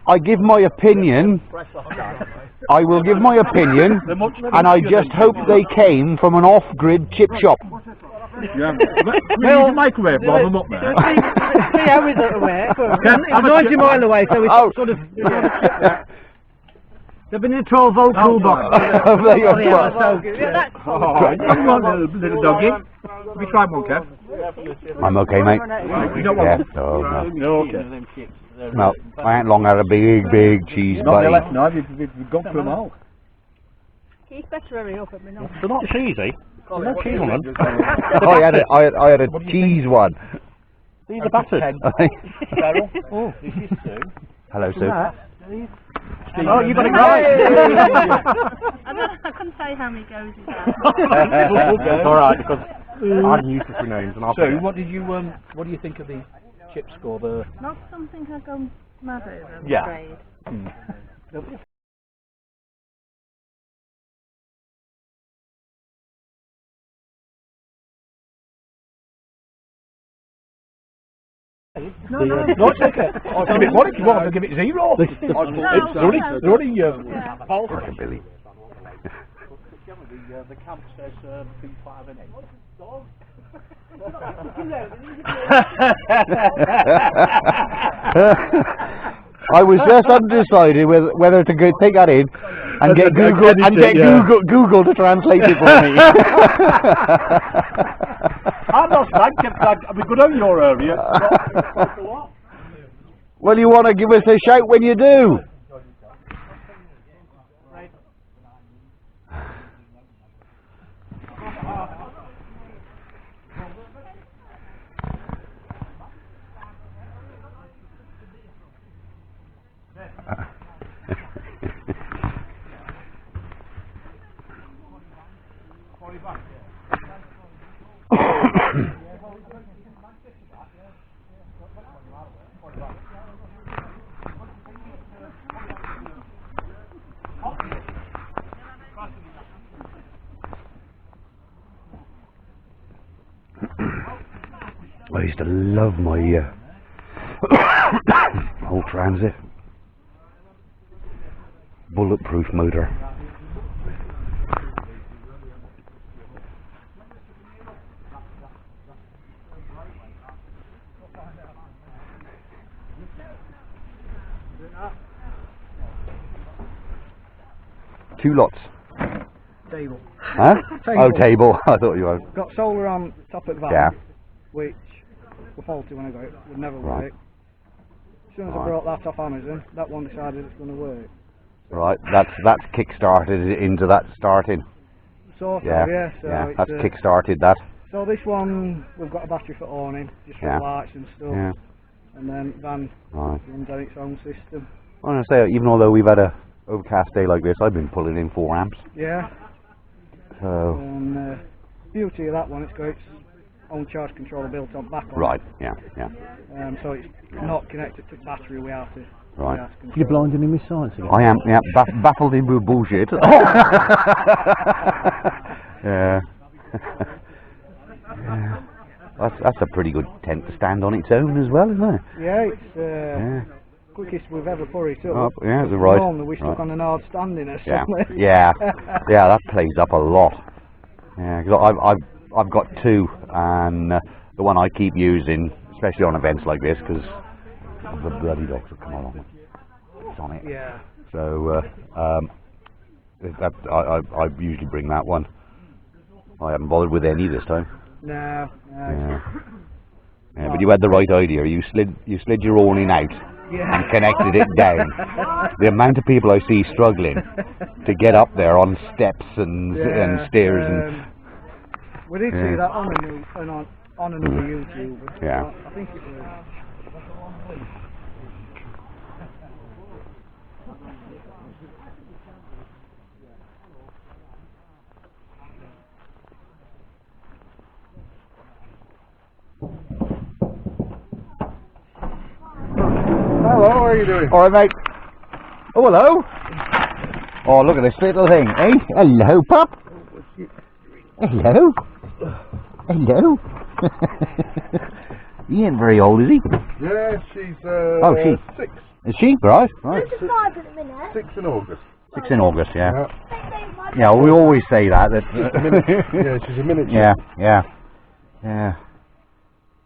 I give my opinion. I will give my opinion, and I just hope they came from an off-grid chip shop. Yeah. Well, microwave, warm them up there. 3 hours away. It's 90 miles away, so it's sort of. They've been in a 12-volt cool box. You want a little doggy? Have you tried one, Kev? I'm okay, mate. You don't want one? No, okay. No, I ain't long had a big cheese buddy. No, you've gone through them all. He's better hurry up at me now. They're not cheesy. There's no cheese on them. I had a cheese one. These are battered. Oh, this is Sue. Hello, Sue. Oh, you got it right. I couldn't say how many goes he's had. It's alright, because I'm used to three names. And So, what do you think of the chip score? Not something I've gone mad over, I'm Yeah. afraid. No, it's okay. I'll give it 1 if you want. I'll give it 0. They're only Billy. The camp says B5 and 8. I was just undecided whether to take that in and get Google to translate it for me. I'm not bad. I'll be good on your area. Well, you want to give us a shout when you do. I used to love my old Transit. Bulletproof motor. Two lots. Table. Huh? Oh, table. I thought you were. Got solar on top of the van, Yeah. which were faulty when I got it. Would never Right. work. As soon as I brought that off Amazon, that one decided it's going to work. Right. That's kick-started it into that starting. Sort Yeah. of, yeah. So Yeah. it's, That's kick-started that. So this one, we've got a battery for awning, just for Yeah. lights and stuff. Yeah. And then van Right. runs on its own system. I'm gonna say, even although we've had a overcast day like this, I've been pulling in 4 amps. Yeah. So. And beauty of that one, it's got its own charge controller built on back on. Right. Yeah. Yeah. So it's not connected to battery. We have to. Right. You're blinding me with science again. I am. Yeah. Baffled in with bullshit. Yeah. Yeah. That's a pretty good tent to stand on its own as well, isn't it? Yeah, it's quickest we've ever put it up. Yeah, that's right. Normally we stuck on an hard standing or Yeah. something. Yeah. Yeah. That plays up a lot. Yeah. Because I've got 2, and the one I keep using, especially on events like this, because the bloody dogs will come along. It's on it. Yeah. So I usually bring that one. I haven't bothered with any this time. No. Yeah. Yeah, but you had the right idea. You slid your awning out and connected it down. The amount of people I see struggling to get up there on steps and stairs and. We did see that on another YouTube. Yeah. I think it was. Hello, how are you doing? Alright, mate. Oh, hello. Oh, look at this little thing, eh? Hello, pup. Hello. Hello. He ain't very old, is he? Yeah, she's she. 6. Is she? Right. Right. 6 in August. 6 in August, yeah. Yeah, we always say that. Yeah, she's a miniature. Yeah, yeah, yeah.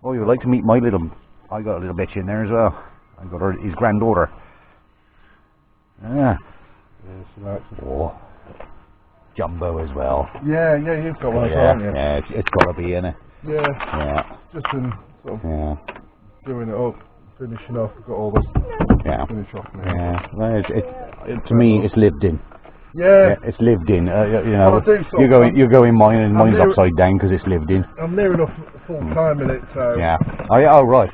Oh, you would like to meet my little... I got a little bitch in there as well. I got his granddaughter. Yeah. Yeah, she likes it. Oh. Jumbo as well. Yeah, you've got one as well, Yeah, haven't you? yeah, it's got to be in it. Yeah. Yeah, Just been sort of yeah, doing it up, finishing off. We've got all this yeah. finish off now. Yeah, well, to me, it's lived in. Yeah. It's lived in. You know, Well, I do sort you go in mine, and mine's near- upside down because it's lived in. I'm near enough full time in it, so. Yeah. Oh, right.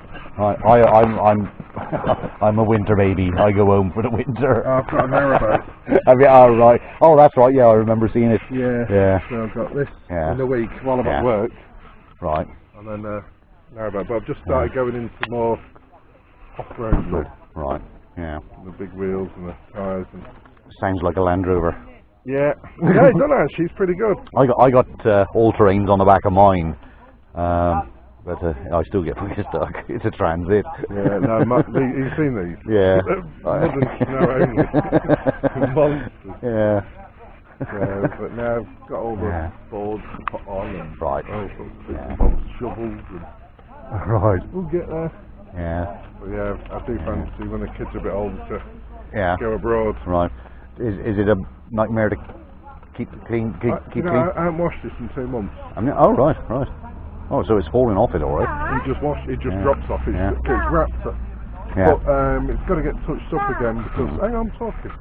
I'm a winter baby. I go home for the winter. I've got a narrowboat. Have you? Oh, right. Oh, that's right. Yeah, I remember seeing it. Yeah. Yeah. So I've got this Yeah. in the week while I'm Yeah. at work, Right. and then narrowboat. But I've just started going into more off-road stuff. Right. Yeah. The big wheels and the tyres and. Sounds like a Land Rover. Yeah. Yeah, it's done that. She's pretty good. I got all terrains on the back of mine, but I still get pretty stuck. It's a Transit. Yeah. No, you've seen these. Yeah. Modern snow only. Monsters. Yeah. So, but now I've got all the Yeah. boards put on and Right. all sorts of bits Yeah. and bobs, shovels, and Right. we'll get there. Yeah. But yeah, I do fancy when the kids are a bit older to Yeah. go abroad. Right. Is it a nightmare to keep clean? Keep You clean? know, I haven't washed this in 2 months. I mean, oh, right. Oh, so it's falling off it, all right. It just Yeah. drops off. It's, Yeah. it's wrapped up. Yeah. But it's got to get touched up again because hang on, I'm talking.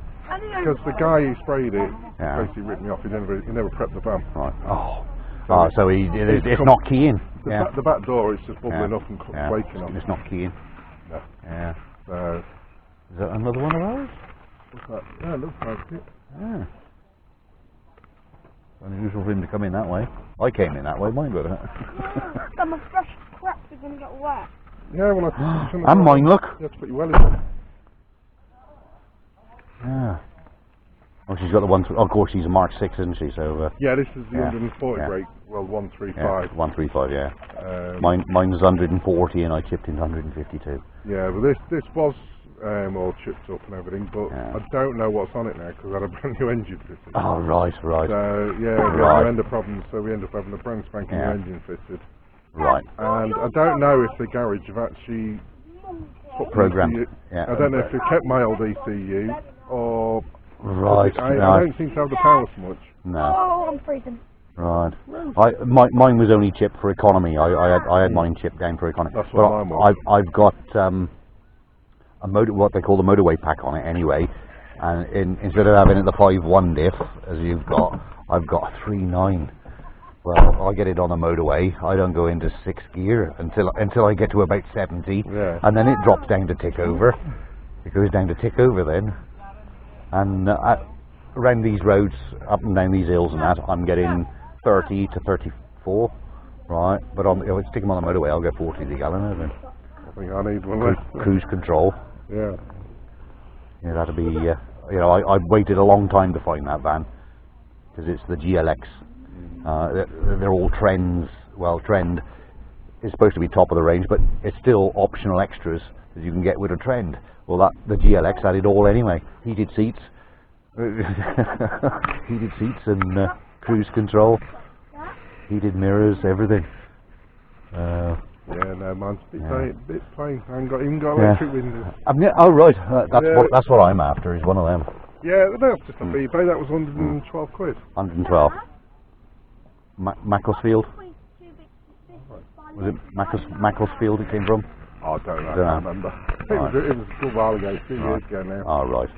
Because the guy who sprayed it Yeah. basically ripped me off. He never prepped the van. Right. Oh. So So it's not keying. Yeah. The back door is just bubbling Yeah. up and Yeah. waking up. It's not keying. No. Yeah. So Is that another one of those? what's that? Yeah, it looks like it. Yeah. Unusual for him to come in that way. I came in that way, mine would have. Got my fresh cracks are going to get wet. Yeah, well, And mine, look. You have to put your wellies on. Yeah. Oh, she's got the one. Of course, she's a Mark 6, isn't she? So. Yeah, this is the Yeah. 140 Yeah. brake. Well, 135. Yeah, 135. Yeah. Um, Mine's 140, and I chipped in 152. Yeah, but this was all chipped up and everything, but Yeah. I don't know what's on it now because I had a brand new engine fitted. Oh, right. So yeah, we had Right. no end of problems, so we end up having a brand spanking new Yeah. engine fitted. Right. And I don't know if the garage have actually put Programmed. the ECU. Yeah. I don't know if they kept my old ECU or Right. I No. don't seem to have the power so much. No. Oh, I'm freezing. Right. Mine was only chipped for economy. I had mine chipped down for economy. That's what mine was. I've got what they call the motorway pack on it anyway, and instead of having it the 5.1 diff as you've got, I've got a 3.9. Well, I get it on a motorway. I don't go into 6th gear until I get to about 70, Yeah. and then it drops down to tick over. It goes down to tick over then, and around these roads, up and down these hills and that, I'm getting 30 to 34, right? But if I stick them on the motorway, I'll get 40 to the gallon. I think. I think I need one less. Cruise control. Yeah. Yeah, that'll be. I waited a long time to find that van because it's the GLX. They're all trends. Well, trend is supposed to be top of the range, but it's still optional extras that you can get with a trend. Well, the GLX had it all anyway. Heated seats, heated seats, and cruise control, heated mirrors, everything. Yeah, no, mine's a Yeah. bit plain. I haven't even got electric windows. Oh right, that's Yeah. that's what I'm after. Is one of them. Yeah, that's just on eBay. That was 112 quid. 112. Macclesfield. Was it Macclesfield it came from? Oh, I don't know. I Dunno. can't remember. It was a good while ago, 2 years ago now. Oh right.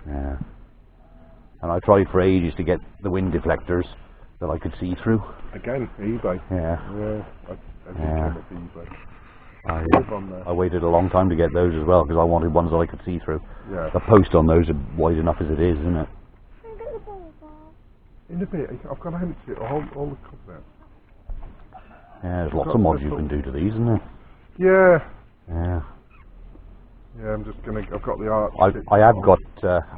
Yeah. And I tried for ages to get the wind deflectors that I could see through. Again, eBay. Yeah. Yeah, everything Yeah. came up eBay. Live on there. I waited a long time to get those as well because I wanted ones that I could see through. Yeah. The post on those are wide enough as it is, isn't it? In a bit, I've got to empty it, all the covers out. Yeah, there's lots of mods you can do to these, isn't there? Yeah. Yeah. Yeah, I'm just gonna. I've got the art. I have got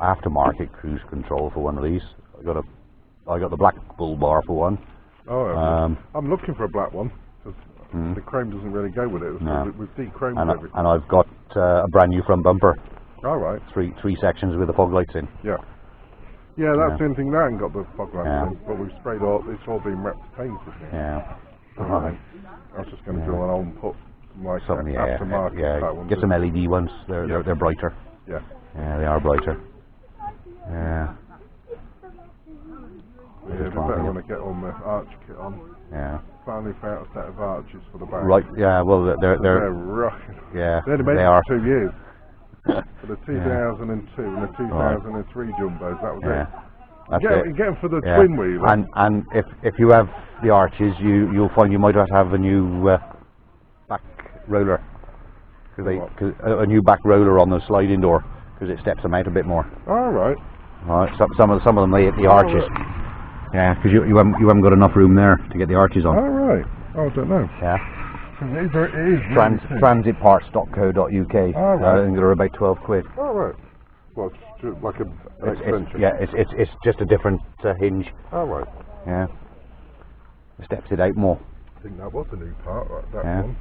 aftermarket cruise control for one of these. I got the black bull bar for one, Oh, Um, I'm looking for a black one because the chrome doesn't really go with it. No. We've de-chromed and, everything. and I've got a brand new front bumper, All right. three sections with the fog lights in. Yeah. Yeah, that's the only thing that ain't got the fog lamps Yeah. in, but we've sprayed all. It's all been wrapped painted now. Yeah. Right. I was just going to drill an old and put some like Something, aftermarket type ones Get some in. LED ones. They're brighter. Yeah. Yeah, they are brighter. Yeah. Yeah, we better want to get on the arch kit on. Yeah. Finally found a set of arches for the back. Right. Yeah. Well, They're rocking. yeah. They only made They it are. for 2 years. For the 2002 and the 2003 jumbos, that was Yeah. it. That's You it. get them for the Yeah. twin wheeler. And if you have the arches, you'll find you might have to have a new back roller, because a new back roller on the sliding door, because it steps them out a bit more. All right. Right. Some of them they hit the arches. Yeah, because you haven't got enough room there to get the arches on. All right. Oh, I don't know. Yeah. It is really thin. Transitparts.co.uk. Oh, right. I think they're about £12. All right. Well, it's just like an extension. It's just a different hinge. All right. Yeah. It steps it out more. I think that was a new part, that Yeah. one.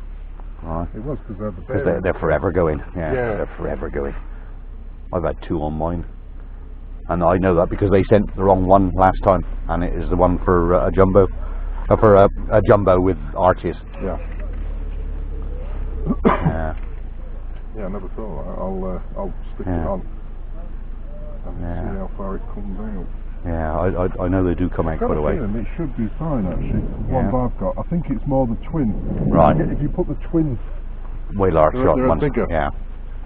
Right. It was because they're the Because bearing. they're forever going. Yeah, Yeah. they're forever going. I've had two on mine, and I know that because they sent the wrong one last time, and it is the one for a jumbo, for a jumbo with arches. Yeah. Yeah. Yeah, I never thought that. I'll stick Yeah. it on and Yeah. see how far it comes out. Yeah, I know they do come out Got quite a a way. feeling it should be fine actually. The Yeah. ones I've got, I think it's more the twin. Right. If you put the twin, Way large They're- shot they're ones. bigger. Yeah. it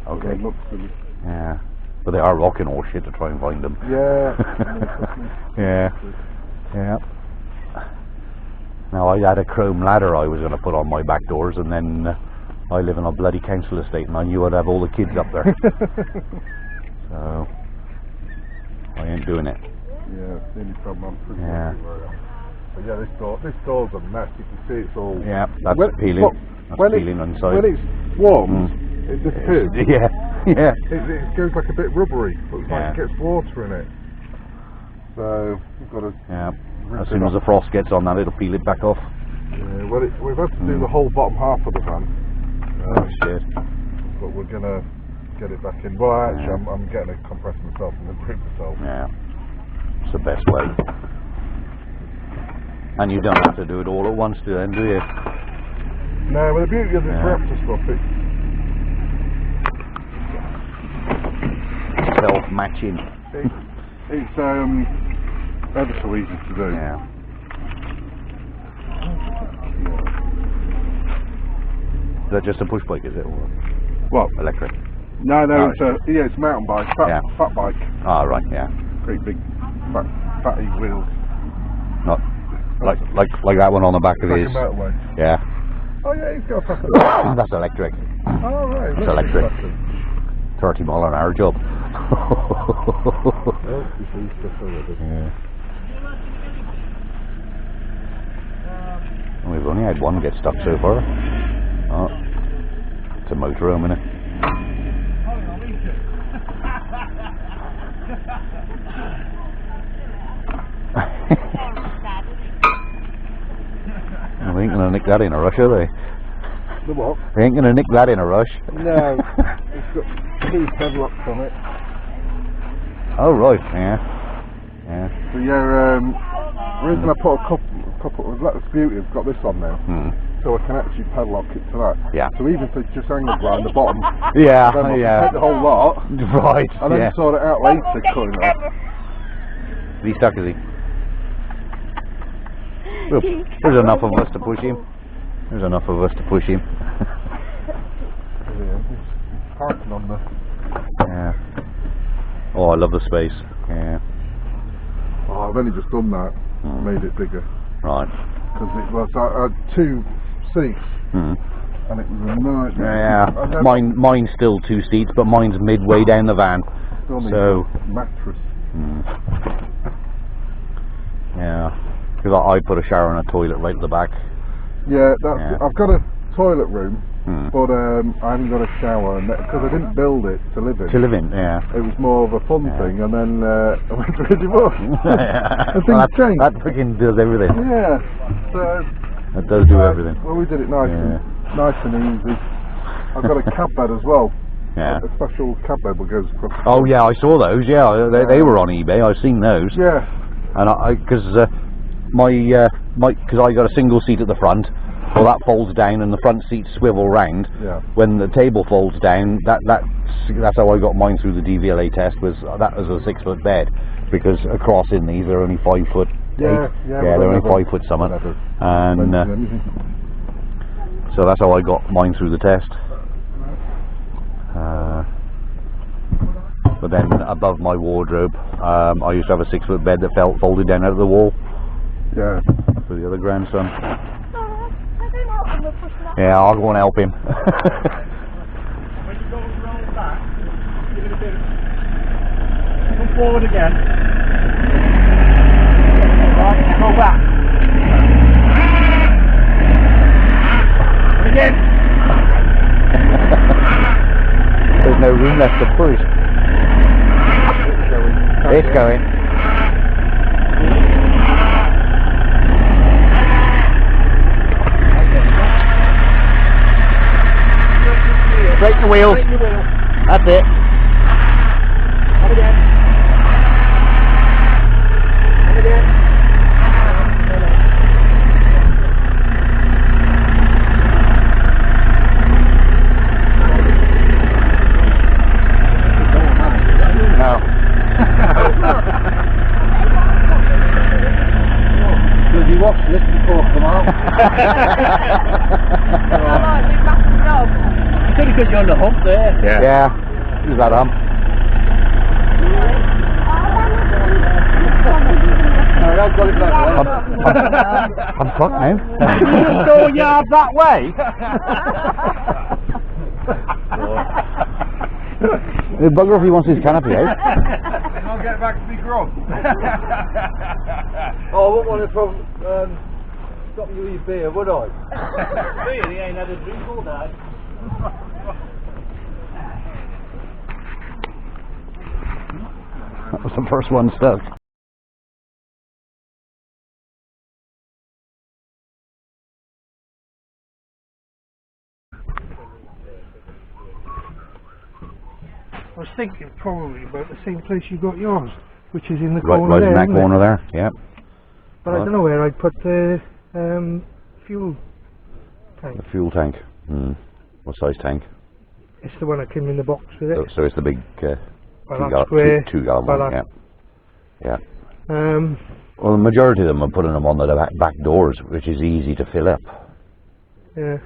Okay. looks silly. Yeah. But they are rocking all shit to try and find them. Yeah. Yeah. Yeah. Now I had a chrome ladder I was going to put on my back doors, and then I live in a bloody council estate, and I knew I'd have all the kids up there, so I ain't doing it. Yeah, it's the only problem I'm pretty Yeah. happy where I am. But yeah, this door's a mess. You can see it's all. Yeah, that's When- peeling. look, That's when peeling inside. When it's warm, it disappears. Yeah, yeah. It goes like a bit rubbery. Looks Yeah. like it gets water in it. So you've got to. Yeah. rip As it soon as off. the frost gets on that, it'll peel it back off. Yeah, well, we've had to do the whole bottom half of the van. Oh shit. But we're gonna get it back in. Well, actually, Yeah. I'm getting a compressor myself and then brick myself. Yeah. It's the best way. And you don't have to do it all at once, do you? No, but the beauty of this Yeah. Raptor stuff, Self-matching. it's ever so easy to do. Yeah. Is that just a push bike, is it? Or What? electric? No, Oh, it's a mountain bike, fat bike, Ah, right, yeah. great big fatty wheels. Not like that one on the back of Like his. a motorway. Yeah. Oh yeah, he's got a fat That's electric. Oh right, It's electric. 30 mile an hour job. Yeah. And we've only had one get stuck so far. Oh, it's a motorhome, innit? They ain't gonna nick that in a rush, are they? The what? They ain't gonna nick that in a rush. No, it's got 2 padlocks on it. Oh right, yeah. Yeah. So yeah, the reason I put a couple that's the beauty, I've got this on now, so I can actually padlock it to that. Yeah. So even if it's just hanging around the bottom, Yeah, then I can yeah. take the whole lot Right, and then yeah. sort it out later, cutting it off. Is he stuck, is he? Look, there's enough of us to push him. There's enough of us to push him. Yeah, it's parking on the. Yeah. Oh, I love the space. Yeah. Oh, I've only just done that, made it bigger, Right. because it was I had 2 seats and it was a nightmare. And Yeah. then Mine's still 2 seats, but mine's midway down the van. still need So. a mattress. Yeah. Because I put a shower and a toilet right at the back. Yeah, that's Yeah. I've got a toilet room but I haven't got a shower because I didn't build it to live in. To live in, yeah. It was more of a fun thing, and then I went through a divorce. Yeah. And things changed. That freaking does everything. Yeah. So That does do everything. well, we did it nice and easy. I've got a cab bed as well. Yeah. A special cab bed that goes across. Oh yeah, I saw those. Yeah, they were on eBay. I've seen those. Yeah. And because because I got a single seat at the front. Well, that folds down and the front seats swivel round. Yeah. When the table folds down, that's how I got mine through the DVLA test. That was a 6 foot bed, because across in these they're only 5 foot. Yeah. They're only 5 foot something. And so that's how I got mine through the test. But then above my wardrobe, I used to have a 6 foot bed that folded down out of the wall. Yeah. For the other grandson. Yeah, I'll go and help him. When you go round back, give it a bit. Come forward again. Right, go back. And again. There's no room left to push. It's going. Straighten the wheels. That's it. And again. And again. No. Did you watch this before come out? It's only because you're on the hump there. Yeah. Who's that hump? I've got it back. I'm fucked now. You go yard that way. The bugger if he wants his canopy out. I'll get back to me grub. Oh, I wouldn't want to from stop you with your beer, would I? Really, he ain't had a drink all day. That was the first one stuck. I was thinking probably about the same place you got yours, which is in the Right, corner right in there. that corner there. Yeah. But I don't know where I'd put the fuel tank. The fuel tank. What size tank? It's the one that came in the box with it. So it's the big Well, that's where- two gallon well, one. that- Yeah. Well, the majority of them are putting them on the back doors, which is easy to fill up, Yeah.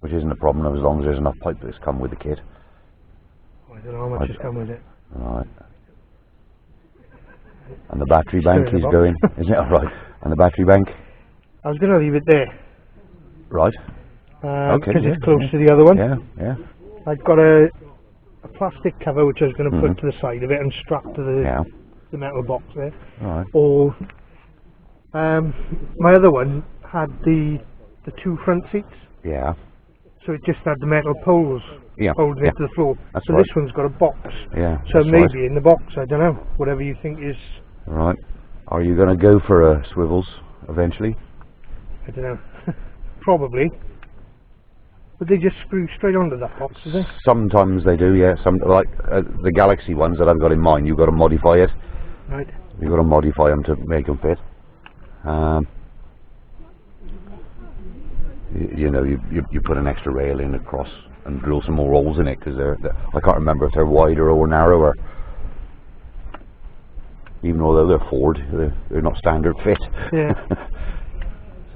which isn't a problem as long as there's enough pipe that's come with the kit. I don't know how much has come with it. Right. And the battery bank Still in is the going, box. isn't it? Right. And the battery bank, I was going to leave it there. right? Because Okay, it's close to the other one. Yeah, yeah, I've got a plastic cover which I was going to Mhm. put to the side of it and strap to yeah. the metal box there. Right. Or my other one had the two front seats, Yeah, so it just had the metal poles yeah, holding yeah. it to the floor. That's So right. this one's got a box. Yeah. So that's maybe in the box, I don't know. Whatever you think is, Right. Are you going to go for swivels eventually? I don't know. Probably. But they just screw straight onto that box, do they? Sometimes they do, yeah. Some like the Galaxy ones that I've got in mind. You've got to modify it. Right. You've got to modify them to make them fit. You know, you put an extra rail in across and drill some more holes in it because I can't remember if they're wider or narrower. Even though they're Ford, they're not standard fit. Yeah.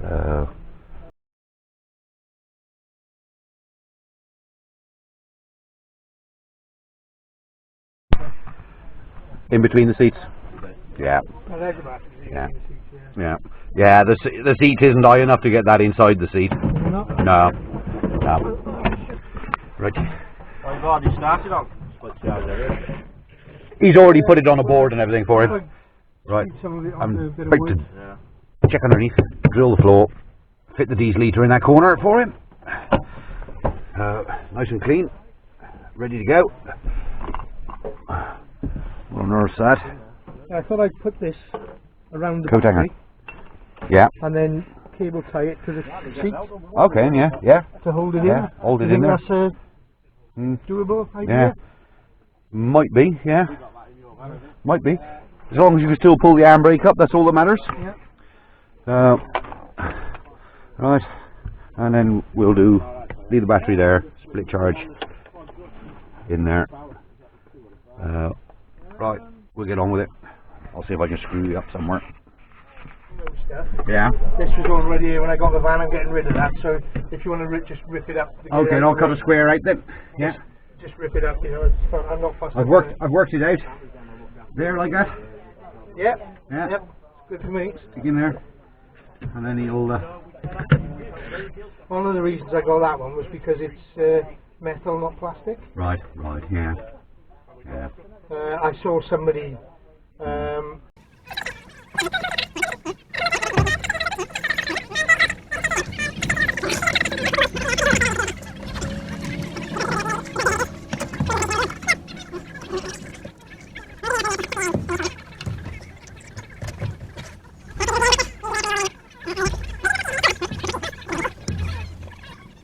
So. In between the seats. Yeah. Well, there's the batteries here Yeah. in the seats, Yeah. Yeah. The seat isn't high enough to get that inside the seat. No. No. No. Right. I've already started on split charge there. He's already put it on a board and everything for him. Right. Some of it I'm on a bit of about wood. to check underneath, drill the floor, fit the diesel heater in that corner for him. Nice and clean, ready to go. What on earth's that? I thought I'd put this around the Coat hanger. battery Yeah. and then cable tie it to the seat Okay. Yeah. to hold it Yeah. in. Hold it Do you in there. think that's a doable idea? Yeah. Might be. Yeah. Might be. As long as you can still pull the handbrake up, that's all that matters. Yeah. Right. And then we'll leave the battery there. Split charge in there. Right. We'll get on with it. I'll see if I can screw you up somewhere. Yeah. This was already here when I got the van. I'm getting rid of that. So if you want to just rip it up. Okay, I'll cut a square right then. Yeah. Just rip it up. You know, I'm not fussed. I've worked it out. There, like that. Yeah. Yeah. Yep. Good for me. Stick in there, and then he'll. One of the reasons I got that one was because it's metal, not plastic. Right. Yeah. I saw somebody.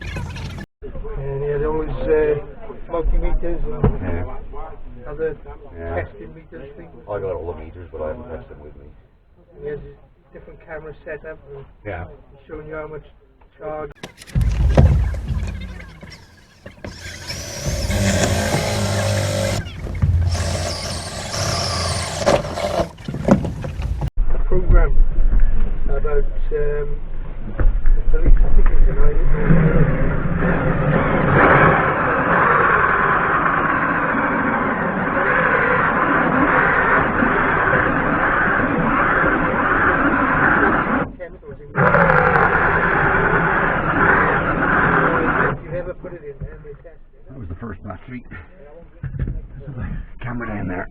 And he had all his multimeters and other testing meters things. I got all the meters, but I haven't touched them with me. And he has his different camera set up and Yeah. showing you how much charge. A program about the police, I think it's tonight. That was the first battery. So the camera down there.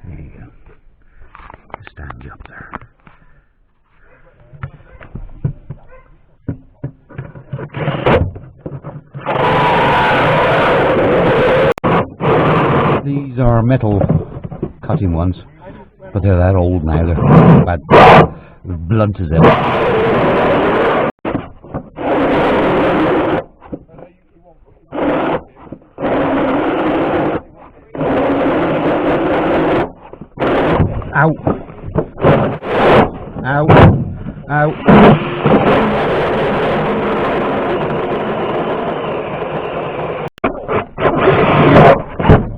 There you go. Just stand you up there. These are metal cutting ones, but they're that old now. They're about blunt as ever. Ow! Ow! Ow!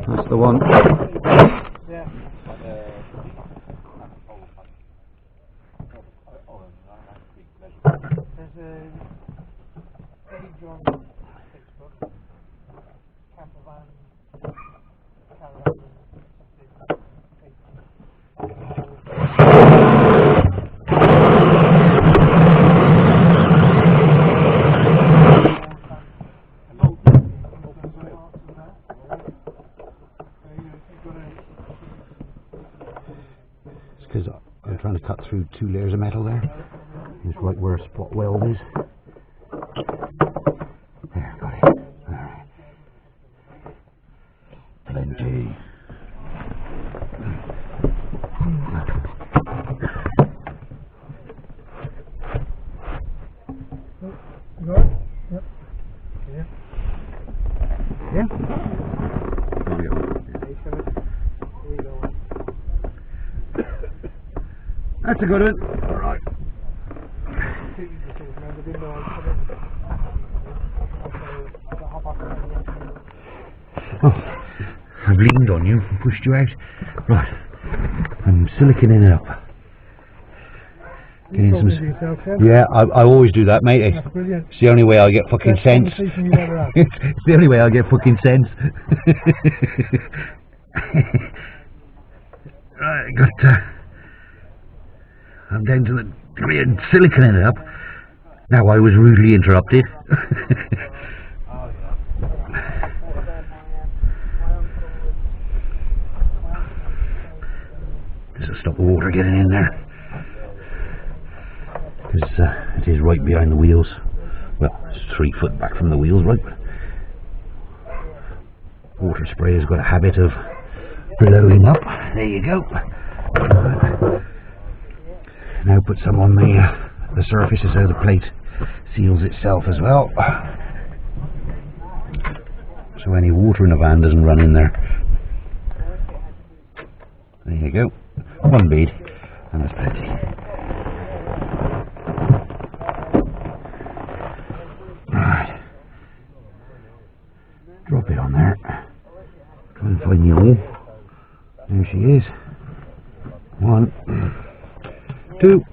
That's the one. Yeah. There's a page on Facebook, camper van, caravan, It's because I'm trying to cut through 2 layers of metal there. It's right where a spot weld is. There, got it. Alright. Plenty. You got it? Yep. Yeah. Yeah? There we go. Here we go. That's a good one. Alright. Oh, I've leaned on you and pushed you out. Right. I'm siliconing it up. Getting some. Yeah, I always do that, matey. That's brilliant. It's the only way I get fucking Best sense. conversation you've ever had. It's the only way I get fucking sense. Right, got. I'm down to the degree of siliconing it up. Now I was rudely interrupted. stop the water getting in there. Because it is right behind the wheels. Well, it's 3 foot back from the wheels, right? Water spray has got a habit of blowing up. There you go. Now put some on the surface so the plate seals itself as well. So any water in the van doesn't run in there. There you go. 1 bead, and that's plenty. Right. Drop it on there. Try and find the hole. There she is. 1, 2.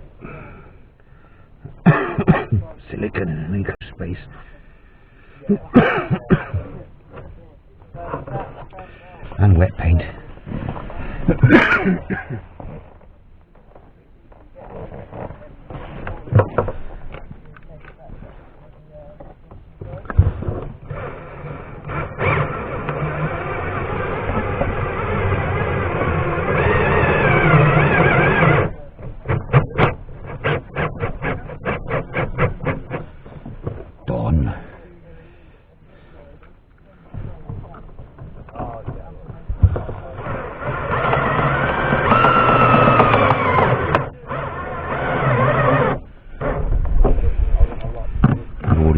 Silicon in an acre space. And wet paint. Done.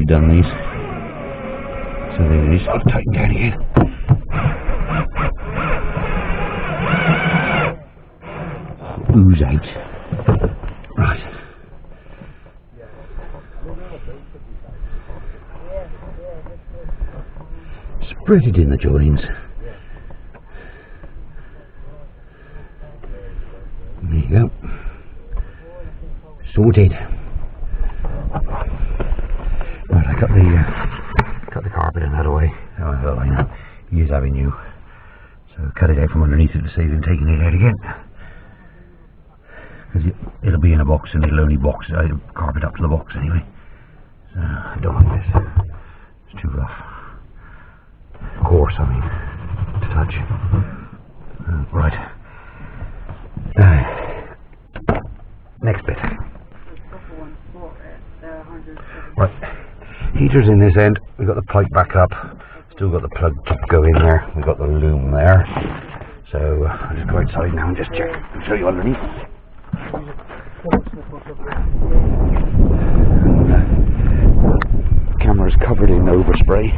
Done these, so there it is. I'll tighten down again. Ooze out. Right. Spread it in the joins. There you go. Sorted. Right, I cut the carpet and that away. Oh, well, I know. Use avenue. So cut it out from underneath it to save him taking it out again. Because it'll be in a box and it'll only box carpet up to the box anyway. So I don't like this. It's too rough. Coarse, I mean, to touch. Right. Next bit. Right. Heater's in this end. We've got the pipe back up. Still got the plug to go in there. We've got the loom there. So I'll just go outside now and just check and show you underneath. Camera's covered in overspray.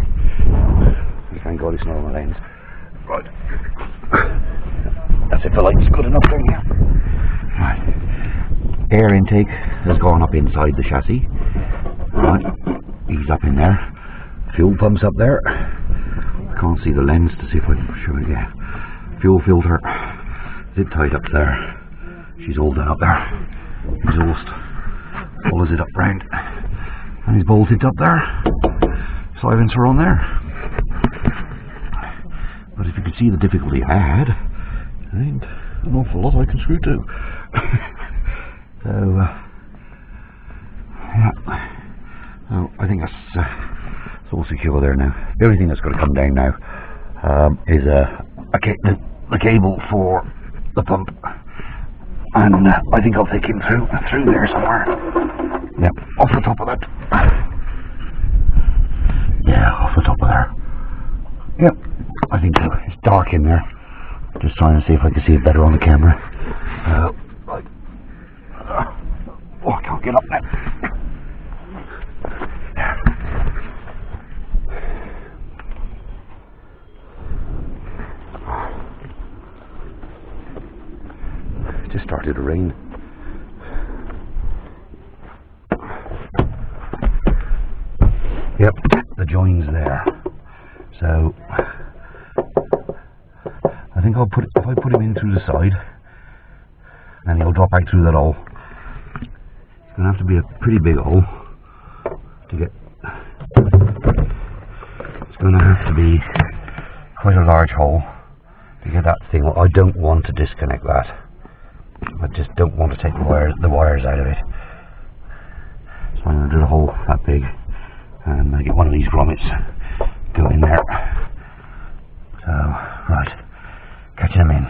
Thank God it's not on the lens. Right. That's it, the light's good enough down here. Right. Air intake has gone up inside the chassis. Right. He's up in there. Fuel pump's up there. I can't see the lens to see if I can show it. Yeah. Fuel filter. Zip tied up there. She's all done up there. Exhaust follows it up round. And he's bolted up there. Silencer on there. But if you could see the difficulty I had, there ain't an awful lot I can screw to. So, yeah. Oh, I think that's all secure there now. The only thing that's got to come down now is the cable for the pump, and I think I'll take him through there somewhere. Yep, off the top of that. Yeah, off the top of there. Yep, I think so. It's dark in there. Just trying to see if I can see it better on the camera. Right. Oh, I can't get up there. It just started to rain. Yep, the join's there. So I think if I put him in through the side, then he'll drop out through that hole. It's going to have to be a pretty big hole to get. It's going to have to be quite a large hole to get that thing. I don't want to disconnect that. I just don't want to take the wires out of it. So I'm going to do a hole that big, and I get one of these grommets, go in there. So, right, catch them in.